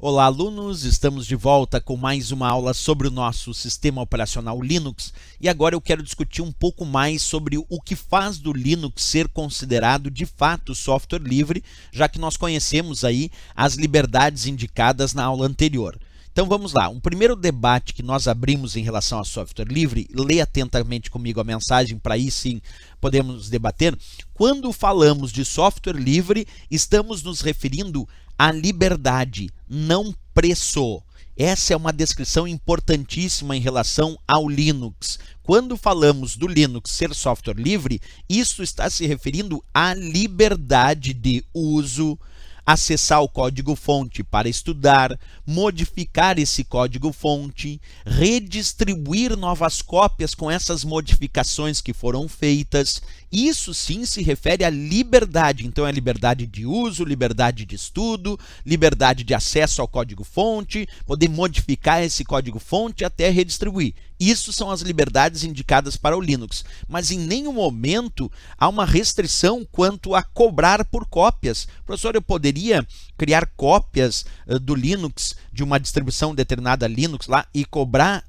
Olá, alunos! Estamos de volta com mais uma aula sobre o nosso sistema operacional Linux e agora eu quero discutir um pouco mais sobre o que faz do Linux ser considerado de fato software livre, já que nós conhecemos aí as liberdades indicadas na aula anterior. Então vamos lá, um primeiro debate que nós abrimos em relação a software livre, leia atentamente comigo a mensagem para aí sim podemos debater. Quando falamos de software livre, estamos nos referindo à liberdade, não preço. Essa é uma descrição importantíssima em relação ao Linux. Quando falamos do Linux ser software livre, isso está se referindo à liberdade de uso, acessar o código-fonte para estudar, modificar esse código-fonte, redistribuir novas cópias com essas modificações que foram feitas. Isso sim se refere à liberdade. Então é liberdade de uso, liberdade de estudo, liberdade de acesso ao código-fonte, poder modificar esse código-fonte até redistribuir. Isso são as liberdades indicadas para o Linux, mas em nenhum momento há uma restrição quanto a cobrar por cópias. Professor, eu poderia criar cópias do Linux, de uma distribuição determinada Linux lá, e cobrar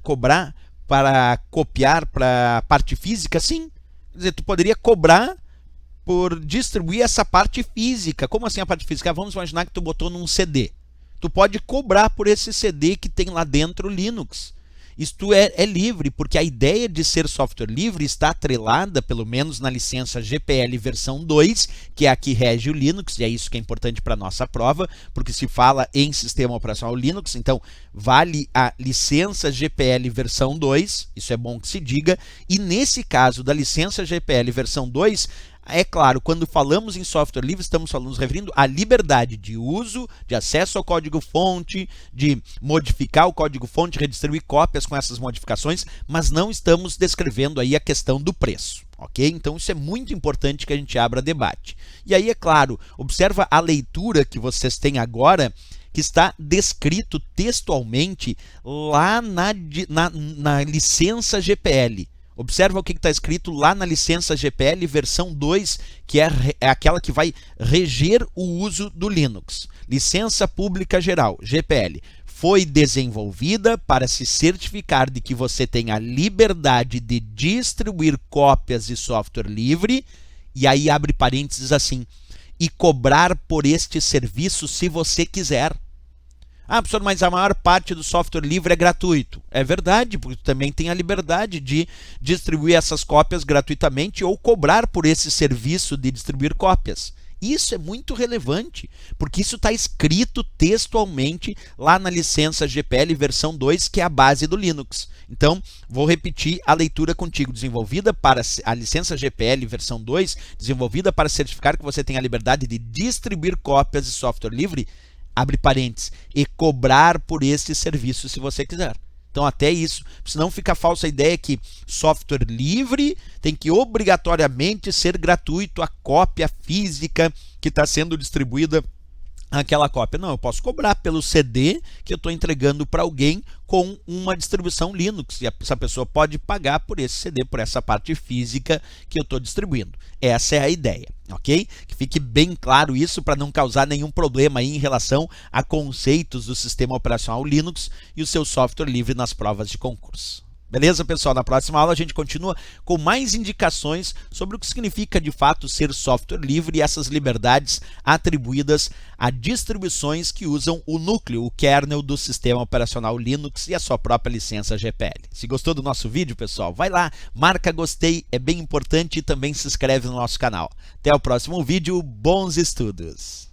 para copiar para a parte física? Sim. Quer dizer, tu poderia cobrar por distribuir essa parte física. Como assim a parte física? Vamos imaginar que tu botou num CD. Tu pode cobrar por esse CD que tem lá dentro o Linux. Isto é livre, porque a ideia de ser software livre está atrelada, pelo menos na licença GPL versão 2, que é a que rege o Linux, e é isso que é importante para a nossa prova, porque se fala em sistema operacional Linux, então vale a licença GPL versão 2, isso é bom que se diga, e nesse caso da licença GPL versão 2, é claro, quando falamos em software livre, estamos nos referindo à liberdade de uso, de acesso ao código-fonte, de modificar o código-fonte, redistribuir cópias com essas modificações, mas não estamos descrevendo aí a questão do preço, ok? Então isso é muito importante que a gente abra debate. E aí, é claro, observa a leitura que vocês têm agora, que está descrito textualmente lá na licença GPL. Observa o que está escrito lá na licença GPL versão 2, que é aquela que vai reger o uso do Linux. Licença Pública Geral, GPL. Foi desenvolvida para se certificar de que você tem a liberdade de distribuir cópias de software livre, e aí abre parênteses assim, e cobrar por este serviço se você quiser. Ah, professor, mas a maior parte do software livre é gratuito. É verdade, porque tu também tem a liberdade de distribuir essas cópias gratuitamente ou cobrar por esse serviço de distribuir cópias. Isso é muito relevante, porque isso está escrito textualmente lá na licença GPL versão 2, que é a base do Linux. Então, vou repetir a leitura contigo. Desenvolvida para a licença GPL versão 2, desenvolvida para certificar que você tem a liberdade de distribuir cópias de software livre, abre parênteses, e cobrar por esse serviço se você quiser. Então até isso, senão fica a falsa ideia que software livre tem que obrigatoriamente ser gratuito a cópia física que está sendo distribuída aquela cópia. Não, eu posso cobrar pelo CD que eu estou entregando para alguém com uma distribuição Linux. E essa pessoa pode pagar por esse CD, por essa parte física que eu estou distribuindo. Essa é a ideia, ok? Que fique bem claro isso para não causar nenhum problema aí em relação a conceitos do sistema operacional Linux e o seu software livre nas provas de concurso. Beleza, pessoal? Na próxima aula a gente continua com mais indicações sobre o que significa de fato ser software livre e essas liberdades atribuídas a distribuições que usam o núcleo, o kernel do sistema operacional Linux e a sua própria licença GPL. Se gostou do nosso vídeo, pessoal, vai lá, marca gostei, é bem importante, e também se inscreve no nosso canal. Até o próximo vídeo, bons estudos!